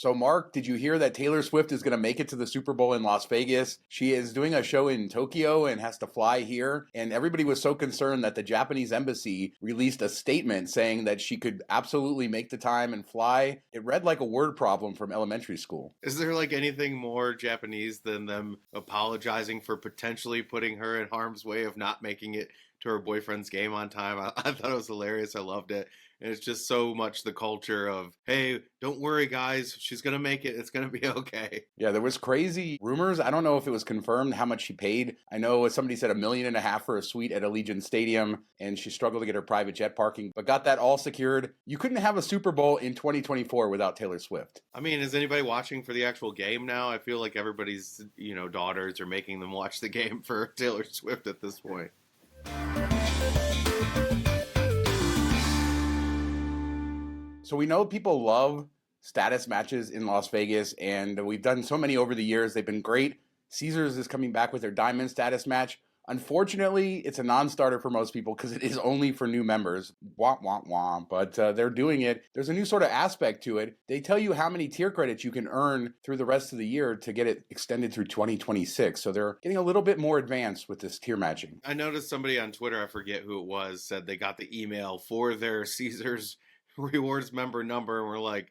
So, Mark, did you hear that Taylor Swift is going to make it to the Super Bowl in Las Vegas? She is doing a show in Tokyo and has to fly here. And everybody was so concerned that the Japanese embassy released a statement saying that she could absolutely make the time and fly. It read like a word problem from elementary school. Is there like anything more Japanese than them apologizing for potentially putting her in harm's way of not making it to her boyfriend's game on time? I thought it was hilarious. I loved it. And it's just so much the culture of, hey, don't worry, guys. She's going to make it. It's going to be okay. Yeah, there was crazy rumors. I don't know if it was confirmed how much she paid. I know somebody said $1.5 million for a suite at Allegiant Stadium, and she struggled to get her private jet parking, but got that all secured. You couldn't have a Super Bowl in 2024 without Taylor Swift. I mean, is anybody watching for the actual game now? I feel like everybody's, daughters are making them watch the game for Taylor Swift at this point. So we know people love status matches in Las Vegas, and we've done so many over the years. They've been great. Caesars is coming back with their Diamond status match. Unfortunately, it's a non-starter for most people because it is only for new members. Wah, wah, wah. But they're doing it. There's a new sort of aspect to it. They tell you how many tier credits you can earn through the rest of the year to get it extended through 2026. So they're getting a little bit more advanced with this tier matching. I noticed somebody on Twitter, I forget who it was, said they got the email for their Caesars rewards member number, and we're like,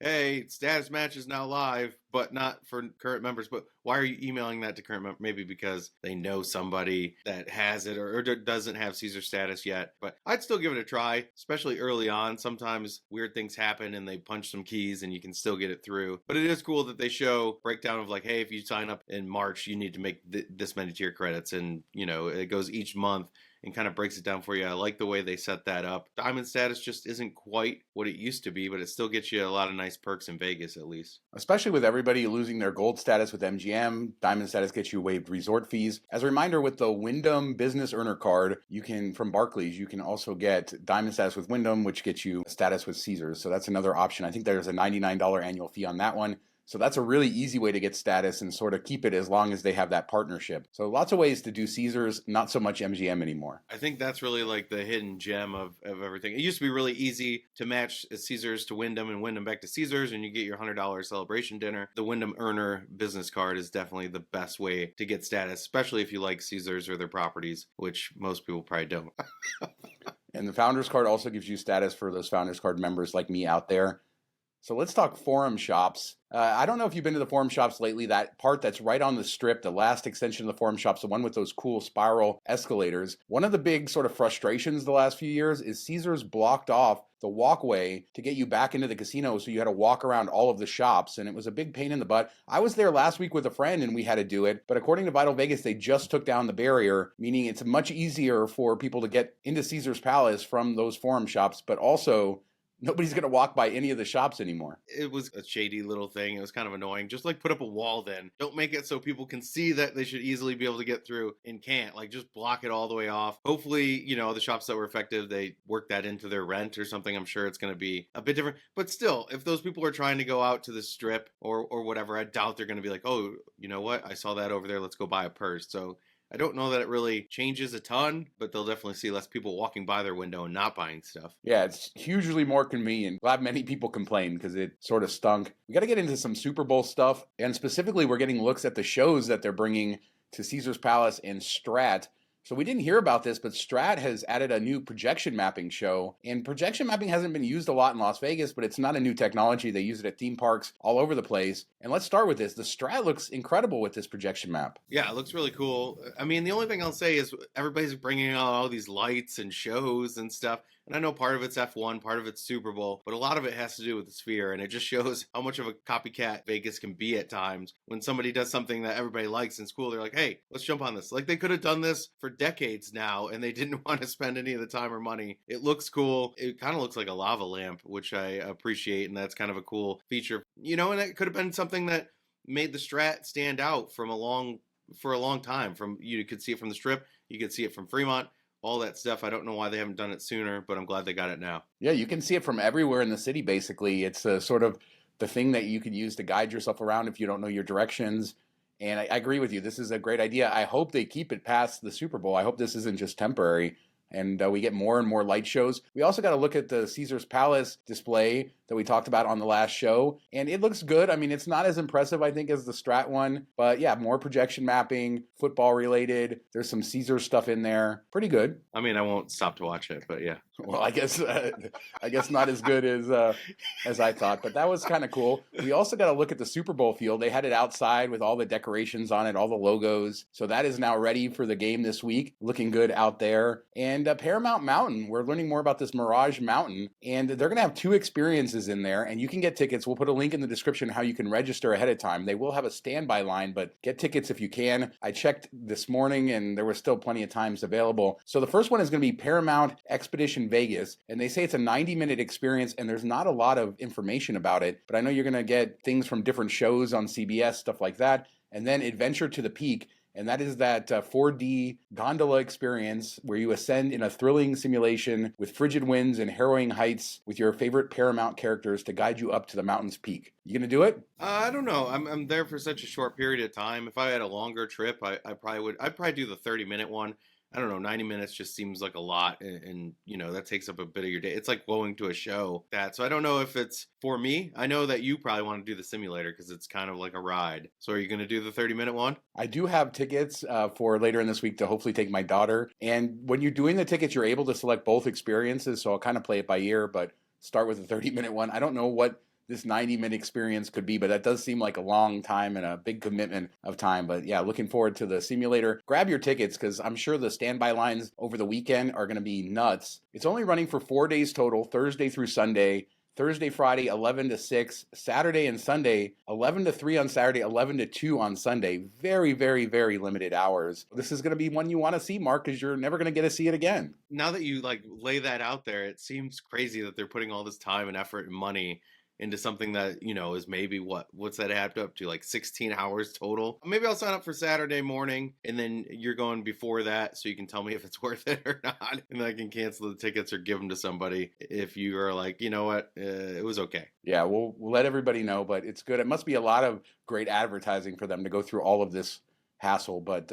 hey, status match is now live, but not for current members. But why are you emailing that to current members? Maybe because they know somebody that has it or doesn't have Caesar status yet. But I'd still give it a try, especially early on. Sometimes weird things happen and they punch some keys and you can still get it through. But it is cool that they show breakdown of like, hey, if you sign up in March, you need to make this many tier credits. And, it goes each month and kind of breaks it down for you. I like the way they set that up. Diamond status just isn't quite what it used to be, but it still gets you a lot of nice perks in Vegas, at least. Especially with everybody losing their gold status with MGM, Diamond status gets you waived resort fees. As a reminder, with the Wyndham Business Earner Card, from Barclays, you can also get Diamond status with Wyndham, which gets you status with Caesars. So that's another option. I think there's a $99 annual fee on that one. So that's a really easy way to get status and sort of keep it as long as they have that partnership. So lots of ways to do Caesars, not so much MGM anymore. I think that's really like the hidden gem of everything. It used to be really easy to match Caesars to Wyndham and Wyndham back to Caesars, and you get your $100 celebration dinner. The Wyndham Earner business card is definitely the best way to get status, especially if you like Caesars or their properties, which most people probably don't. And the Founders Card also gives you status for those Founders Card members like me out there. So let's talk Forum Shops. I don't know if you've been to the Forum Shops lately. That part that's right on the strip, the last extension of the Forum Shops, the one with those cool spiral escalators. One of the big sort of frustrations the last few years is Caesars blocked off the walkway to get you back into the casino, so you had to walk around all of the shops, and it was a big pain in the butt. I was there last week with a friend, and we had to do it, but according to Vital Vegas, they just took down the barrier, meaning it's much easier for people to get into Caesars Palace from those Forum Shops, but also nobody's going to walk by any of the shops anymore. It was a shady little thing. It was kind of annoying. Just like put up a wall then. Don't make it so people can see that they should easily be able to get through and can't. Like just block it all the way off. Hopefully, the shops that were effective, they work that into their rent or something. I'm sure it's going to be a bit different. But still, if those people are trying to go out to the strip or whatever, I doubt they're going to be like, oh, you know what? I saw that over there. Let's go buy a purse. So I don't know that it really changes a ton, but they'll definitely see less people walking by their window and not buying stuff. Yeah, it's hugely more convenient. Glad many people complained because it sort of stunk. We got to get into some Super Bowl stuff, and specifically we're getting looks at the shows that they're bringing to Caesars Palace and Strat. So we didn't hear about this, but Strat has added a new projection mapping show. And projection mapping hasn't been used a lot in Las Vegas, but it's not a new technology. They use it at theme parks all over the place. And let's start with this. The Strat looks incredible with this projection map. Yeah, it looks really cool. I mean, the only thing I'll say is everybody's bringing out all these lights and shows and stuff. And I know part of it's F1, part of it's Super Bowl, but a lot of it has to do with the Sphere. And it just shows how much of a copycat Vegas can be at times. When somebody does something that everybody likes and it's cool, they're like, hey, let's jump on this. Like they could have done this for decades now and they didn't want to spend any of the time or money. It looks cool. It kind of looks like a lava lamp, which I appreciate. And that's kind of a cool feature. And it could have been something that made the Strat stand out for a long time. You could see it from the Strip. You could see it from Fremont. All that stuff. I don't know why they haven't done it sooner, but I'm glad they got it now. Yeah, you can see it from everywhere in the city, basically. It's sort of the thing that you can use to guide yourself around if you don't know your directions. And I agree with you. This is a great idea. I hope they keep it past the Super Bowl. I hope this isn't just temporary. and we get more and more light shows. We also got to look at the Caesars Palace display that we talked about on the last show, and it looks good. I mean, it's not as impressive, I think, as the Strat one, but yeah, more projection mapping, football related. There's some Caesars stuff in there. Pretty good. I mean, I won't stop to watch it, but yeah. Well, I guess not as good as I thought, but that was kind of cool. We also got to look at the Super Bowl field. They had it outside with all the decorations on it, all the logos. So that is now ready for the game this week. Looking good out there. And Paramount Mountain, we're learning more about this Mirage Mountain, and they're going to have 2 experiences in there, and you can get tickets. We'll put a link in the description how you can register ahead of time. They will have a standby line, but get tickets if you can. I checked this morning, and there was still plenty of times available. So the first one is going to be Paramount Expedition Vegas, and they say it's a 90-minute experience, and there's not a lot of information about it, but I know you're going to get things from different shows on CBS, stuff like that. And then Adventure to the Peak, and that is that 4D gondola experience where you ascend in a thrilling simulation with frigid winds and harrowing heights with your favorite Paramount characters to guide you up to the mountain's peak. You gonna do it? I don't know. I'm there for such a short period of time. If I had a longer trip, I'd probably do the 30-minute one. I don't know, 90 minutes just seems like a lot, and that takes up a bit of your day. It's like going to a show. So I don't know if it's for me. I know that you probably want to do the simulator because it's kind of like a ride. So are you going to do the 30-minute one? I do have tickets for later in this week to hopefully take my daughter. And when you're doing the tickets, you're able to select both experiences. So I'll kind of play it by ear, but start with the 30-minute one. I don't know what this 90-minute experience could be, but that does seem like a long time and a big commitment of time. But yeah, looking forward to the simulator. Grab your tickets because I'm sure the standby lines over the weekend are going to be nuts. It's only running for 4 days total, Thursday through Sunday. Thursday, Friday, 11 to 6. Saturday and Sunday, 11 to 3 on Saturday, 11 to 2 on Sunday. Very, very, very limited hours. This is going to be one you want to see, Mark, because you're never going to get to see it again. Now that you lay that out there, it seems crazy that they're putting all this time and effort and money into something that, is maybe what's that add up to, like 16 hours total. Maybe I'll sign up for Saturday morning, and then you're going before that so you can tell me if it's worth it or not, and I can cancel the tickets or give them to somebody if you are like, you know what, it was okay. Yeah, we'll let everybody know, but it's good. It must be a lot of great advertising for them to go through all of this hassle, but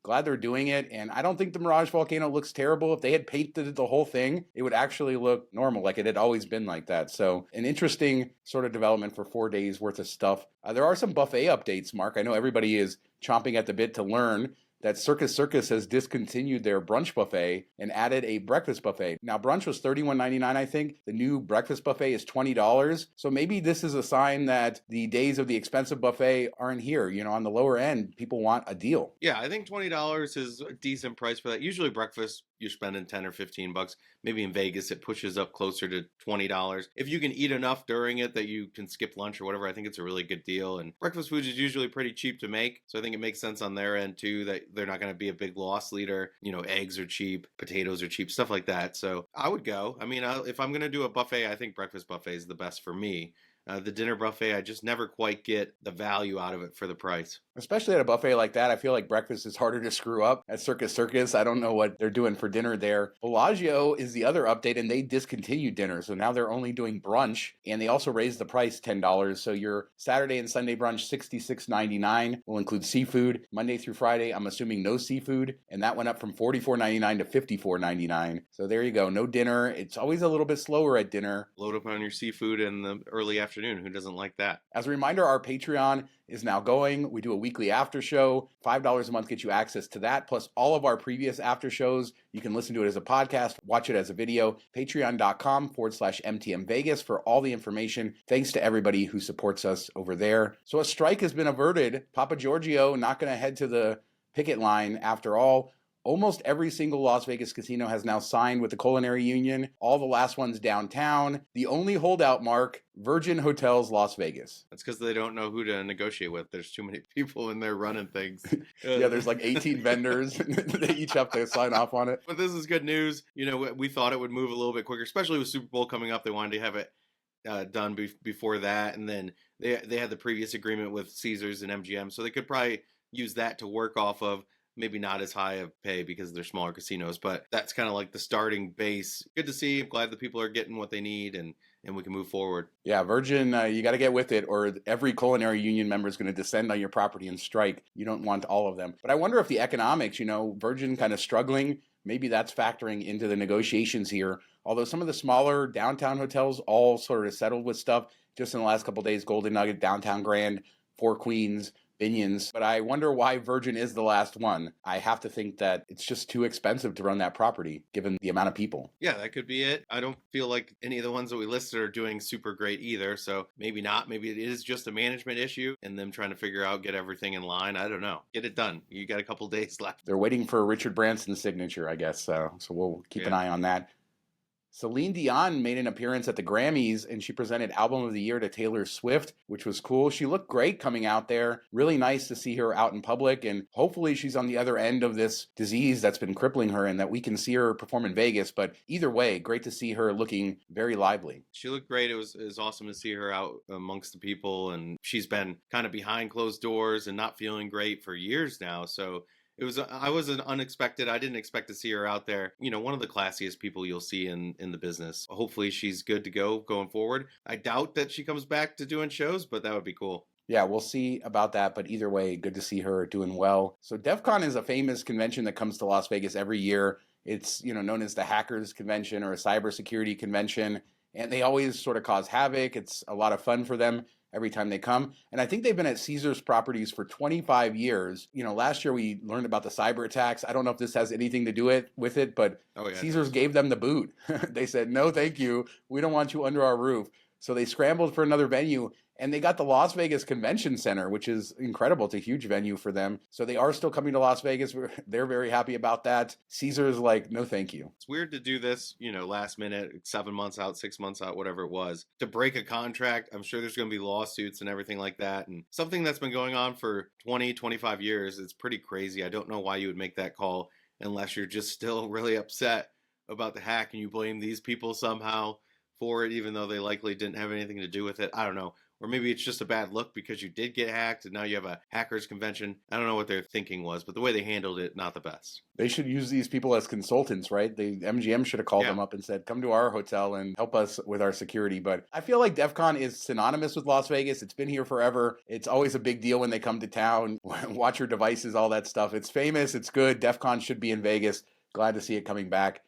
glad they're doing it, and I don't think the Mirage Volcano looks terrible. If they had painted the whole thing, it would actually look normal, like it had always been like that. So an interesting sort of development for 4 days worth of stuff. There are some buffet updates, Mark. I know everybody is chomping at the bit to learn that Circus has discontinued their brunch buffet and added a breakfast buffet. Now, brunch was $31.99, I think. The new breakfast buffet is $20. So maybe this is a sign that the days of the expensive buffet aren't here. On the lower end, people want a deal. Yeah, I think $20 is a decent price for that. Usually breakfast, you're spending 10 or 15 bucks. Maybe in Vegas, it pushes up closer to $20. If you can eat enough during it that you can skip lunch or whatever, I think it's a really good deal. And breakfast food is usually pretty cheap to make. So I think it makes sense on their end too, that they're not going to be a big loss leader. Eggs are cheap, potatoes are cheap, stuff like that. So I would go. I mean, if I'm going to do a buffet, I think breakfast buffet is the best for me. The dinner buffet, I just never quite get the value out of it for the price. Especially at a buffet like that, I feel like breakfast is harder to screw up. At Circus, I don't know what they're doing for dinner there. Bellagio is the other update, and they discontinued dinner, so now they're only doing brunch, and they also raised the price $10. So your Saturday and Sunday brunch, $66.99, will include seafood. Monday through Friday, I'm assuming no seafood, and that went up from $44.99 to $54.99. So there you go, no dinner. It's always a little bit slower at dinner. Load up on your seafood in the early afternoon. Who doesn't like that? As a reminder, our Patreon is now going. We do a weekly after show. $5 a month gets you access to that, plus all of our previous after shows. You can listen to it as a podcast, watch it as a video. Patreon.com/MTM Vegas for all the information. Thanks to everybody who supports us over there. So a strike has been averted. Papa Giorgio not going to head to the picket line after all. Almost every single Las Vegas casino has now signed with the Culinary Union. All the last ones downtown. The only holdout, Mark, Virgin Hotels Las Vegas. That's because they don't know who to negotiate with. There's too many people in there running things. Yeah, there's like 18 vendors. They each have to sign off on it. But this is good news. We thought it would move a little bit quicker, especially with Super Bowl coming up. They wanted to have it done before that. And then they had the previous agreement with Caesars and MGM. So they could probably use that to work off of. Maybe not as high of pay because they're smaller casinos, but that's kind of like the starting base. Good to see. I'm glad that people are getting what they need and we can move forward. Yeah, Virgin, you got to get with it or every Culinary Union member is going to descend on your property and strike. You don't want all of them. But I wonder if the economics, Virgin kind of struggling maybe that's factoring into the negotiations here. Although some of the smaller downtown hotels all sort of settled with stuff just in the last couple of days, Golden Nugget, Downtown Grand, Four Queens, Binions. But I wonder why Virgin is the last one. I have to think that it's just too expensive to run that property given the amount of people. Yeah, that could be it. I don't feel like any of the ones that we listed are doing super great either. So maybe not. Maybe it is just a management issue and them trying to figure out, get everything in line. I don't know. Get it done. You got a couple days left. They're waiting for Richard Branson's signature, I guess. So we'll keep an eye on that. Celine Dion made an appearance at the Grammys, and she presented Album of the Year to Taylor Swift, which was cool. She looked great coming out there. Really nice to see her out in public, and hopefully she's on the other end of this disease that's been crippling her and that we can see her perform in Vegas. But either way, great to see her looking very lively. She looked great. It was awesome to see her out amongst the people, and she's been kind of behind closed doors and not feeling great for years now. So I was an unexpected. I didn't expect to see her out there. You know, one of the classiest people you'll see in the business. Hopefully she's good to go going forward. I doubt that she comes back to doing shows, but that would be cool. Yeah, we'll see about that, but either way, good to see her doing well. So DEF CON is a famous convention that comes to Las Vegas every year. It's, known as the Hackers Convention or a cybersecurity convention, and they always sort of cause havoc. It's a lot of fun for them every time they come. And I think they've been at Caesars properties for 25 years. Last year we learned about the cyber attacks. I don't know if this has anything to do with it, but Caesars gave them the boot. They said, no, thank you. We don't want you under our roof. So they scrambled for another venue, and they got the Las Vegas Convention Center, which is incredible. It's a huge venue for them. So they are still coming to Las Vegas. They're very happy about that. Caesars like, no, thank you. It's weird to do this, last minute, 7 months out, 6 months out, whatever it was, to break a contract. I'm sure there's going to be lawsuits and everything like that. And something that's been going on for 20, 25 years, it's pretty crazy. I don't know why you would make that call unless you're just still really upset about the hack and you blame these people somehow for it, even though they likely didn't have anything to do with it. I don't know. Or maybe it's just a bad look because you did get hacked and now you have a hackers convention. I don't know what their thinking was, but the way they handled it, not the best. They should use these people as consultants, right? The MGM should have called them up and said, come to our hotel and help us with our security. But I feel like DEF CON is synonymous with Las Vegas. It's been here forever. It's always a big deal when they come to town. Watch your devices, all that stuff. It's famous. It's good. DEF CON should be in Vegas. Glad to see it coming back.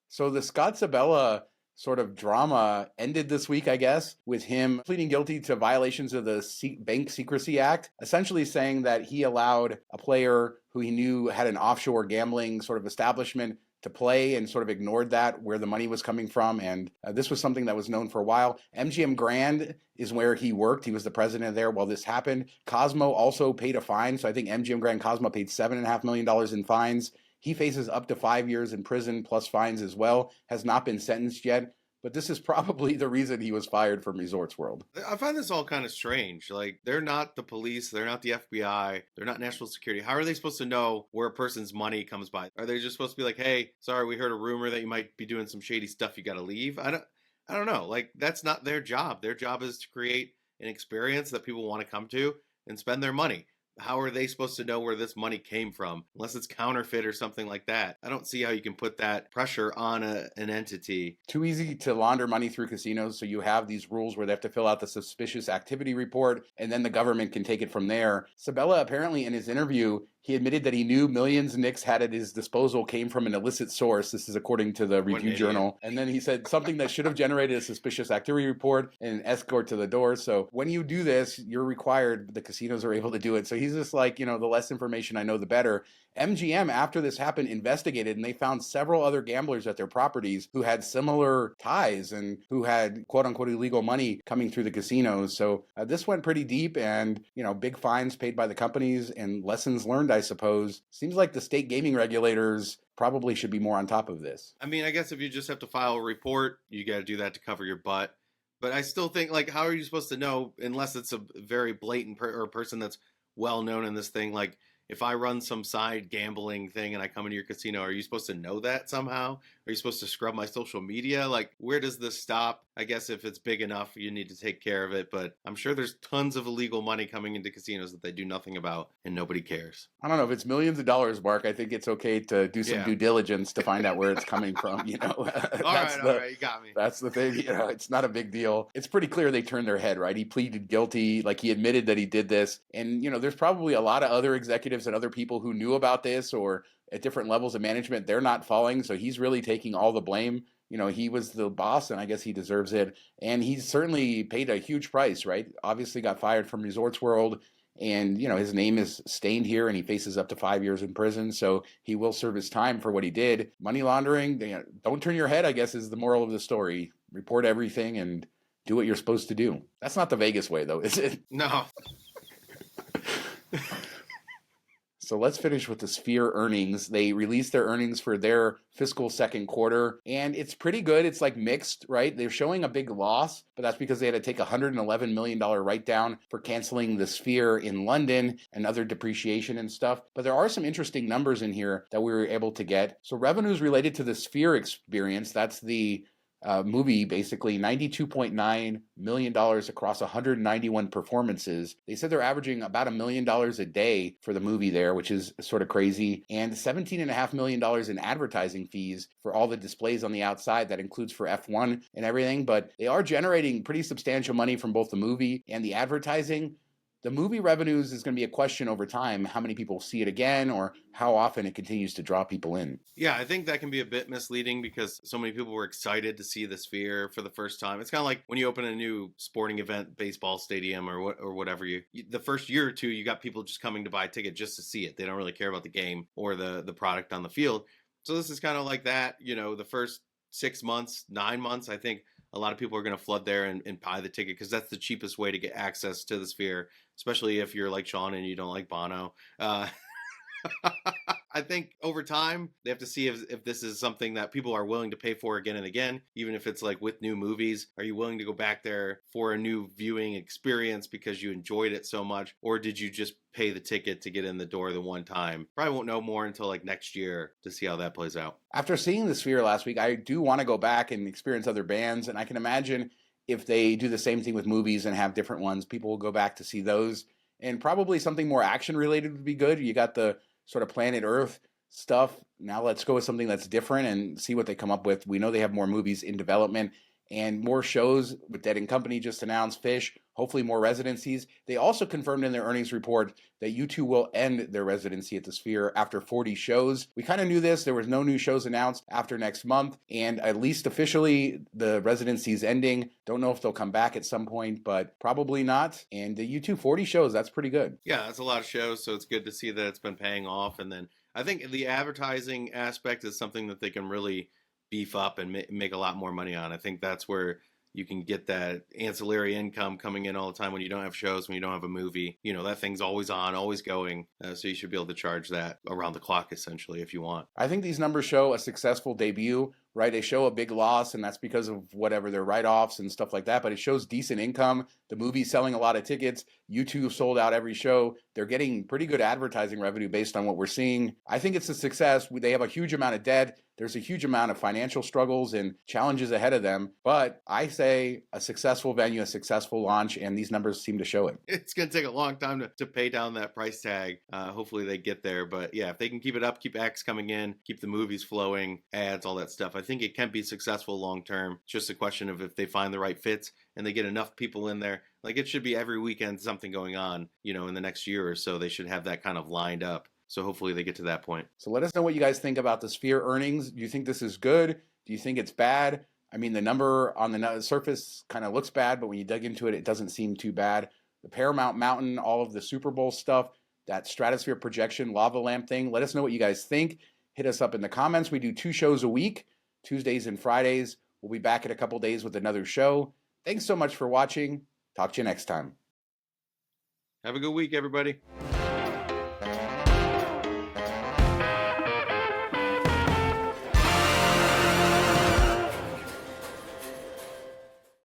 So the Scott Sibella sort of drama ended this week, I guess, with him pleading guilty to violations of the Bank Secrecy Act, essentially saying that he allowed a player who he knew had an offshore gambling sort of establishment to play and sort of ignored that, where the money was coming from. And this was something that was known for a while. MGM Grand is where he worked. He was the president there while this happened. Cosmo also paid a fine. So I think MGM Grand Cosmo paid $7.5 million in fines. He faces up to 5 years in prison plus fines as well, has not been sentenced yet. But this is probably the reason he was fired from Resorts World. I find this all kind of strange. Like, they're not the police. They're not the FBI. They're not national security. How are they supposed to know where a person's money comes by? Are they just supposed to be like, hey, sorry, we heard a rumor that you might be doing some shady stuff. You got to leave. I don't know. Like, that's not their job. Their job is to create an experience that people want to come to and spend their money. How are they supposed to know where this money came from? Unless it's counterfeit or something like that. I don't see how you can put that pressure on an entity. Too easy to launder money through casinos, so you have these rules where they have to fill out the suspicious activity report, and then the government can take it from there. Sibella, apparently in his interview, he admitted that he knew millions Knicks had at his disposal came from an illicit source. This is according to the Review Journal. And then he said something that should have generated a suspicious activity report and an escort to the door. So when you do this, you're required, the casinos are able to do it. So he's just like, the less information I know, the better. MGM, after this happened, investigated, and they found several other gamblers at their properties who had similar ties and who had quote-unquote illegal money coming through the casinos. So this went pretty deep, and, big fines paid by the companies and lessons learned, I suppose. Seems like the state gaming regulators probably should be more on top of this. I mean, I guess if you just have to file a report, you got to do that to cover your butt. But I still think, like, how are you supposed to know unless it's a very blatant or person that's well known in this thing? Like, if I run some side gambling thing and I come into your casino, are you supposed to know that somehow? Are you supposed to scrub my social media? Like, where does this stop? I guess if it's big enough, you need to take care of it. But I'm sure there's tons of illegal money coming into casinos that they do nothing about and nobody cares. I don't know if it's millions of dollars, Mark. I think it's okay to do some due diligence to find out where it's coming from. All right, you got me. That's the thing. It's not a big deal. It's pretty clear they turned their head, right? He pleaded guilty. Like, he admitted that he did this. And, there's probably a lot of other executives executives and other people who knew about this or at different levels of management, they're not falling. So he's really taking all the blame. You know, he was the boss, and I guess he deserves it. And he's certainly paid a huge price, right? Obviously got fired from Resorts World, and, you know, his name is stained here, and he faces up to 5 years in prison. So he will serve his time for what he did. Money laundering, don't turn your head, I guess, is the moral of the story. Report everything and do what you're supposed to do. That's not the Vegas way, though, is it? No. So let's finish with the Sphere earnings. They released their earnings for their fiscal second quarter, and it's pretty good. It's like mixed, right? They're showing a big loss, but that's because they had to take a $111 million write-down for canceling the Sphere in London and other depreciation and stuff. But there are some interesting numbers in here that we were able to get. So revenues related to the Sphere experience, that's the movie, basically $92.9 million across 191 performances. They said they're averaging about $1 million a day for the movie there, which is sort of crazy, and $17.5 million in advertising fees for all the displays on the outside. That includes for F1 and everything, but they are generating pretty substantial money from both the movie and the advertising. The movie revenues is going to be a question over time, how many people see it again or how often it continues to draw people in. Yeah, I think that can be a bit misleading because so many people were excited to see the Sphere for the first time. It's kind of like when you open a new sporting event, baseball stadium or whatever. The first year or two, you got people just coming to buy a ticket just to see it. They don't really care about the game or the product on the field. So this is kind of like that. You know, the first 6 months, 9 months, I think a lot of people are going to flood there and buy the ticket because that's the cheapest way to get access to the Sphere, especially if you're like Sean and you don't like Bono. I think over time, they have to see if this is something that people are willing to pay for again and again, even if it's like with new movies. Are you willing to go back there for a new viewing experience because you enjoyed it so much? Or did you just pay the ticket to get in the door the one time? Probably won't know more until like next year to see how that plays out. After seeing the Sphere last week, I do want to go back and experience other bands, and I can imagine if they do the same thing with movies and have different ones, people will go back to see those. And probably something more action related would be good. You got the sort of Planet Earth stuff. Now let's go with something that's different and see what they come up with. We know they have more movies in development and more shows with Dead & Company just announced, Fish, hopefully more residencies. They also confirmed in their earnings report that U2 will end their residency at the Sphere after 40 shows. We kind of knew this. There was no new shows announced after next month, and at least officially the residency is ending. Don't know if they'll come back at some point, but probably not. And the U2 40 shows, that's pretty good. Yeah, that's a lot of shows, so it's good to see that it's been paying off. And then I think the advertising aspect is something that they can really beef up and make a lot more money on. I think that's where you can get that ancillary income coming in all the time when you don't have shows, when you don't have a movie. You know, that thing's always on, always going. So you should be able to charge that around the clock, essentially, if you want. I think these numbers show a successful debut, right? They show a big loss, and that's because of whatever their write-offs and stuff like that, but it shows decent income. The movie's selling a lot of tickets. U2 sold out every show. They're getting pretty good advertising revenue based on what we're seeing. I think it's a success. They have a huge amount of debt. There's a huge amount of financial struggles and challenges ahead of them, but I say a successful venue, a successful launch, and these numbers seem to show it. It's going to take a long time to pay down that price tag. Hopefully they get there, but yeah, if they can keep it up, keep acts coming in, keep the movies flowing, ads, all that stuff, I think it can be successful long term. It's just a question of if they find the right fits and they get enough people in there. Like it should be every weekend something going on, you know, in the next year or so. They should have that kind of lined up. So hopefully they get to that point. So let us know what you guys think about the Sphere earnings. Do you think this is good? Do you think it's bad? I mean, the number on the surface kind of looks bad, but when you dig into it, it doesn't seem too bad. The Paramount Mountain, all of the Super Bowl stuff, that stratosphere projection, lava lamp thing. Let us know what you guys think. Hit us up in the comments. We do 2 shows a week, Tuesdays and Fridays. We'll be back in a couple days with another show. Thanks so much for watching. Talk to you next time. Have a good week, everybody.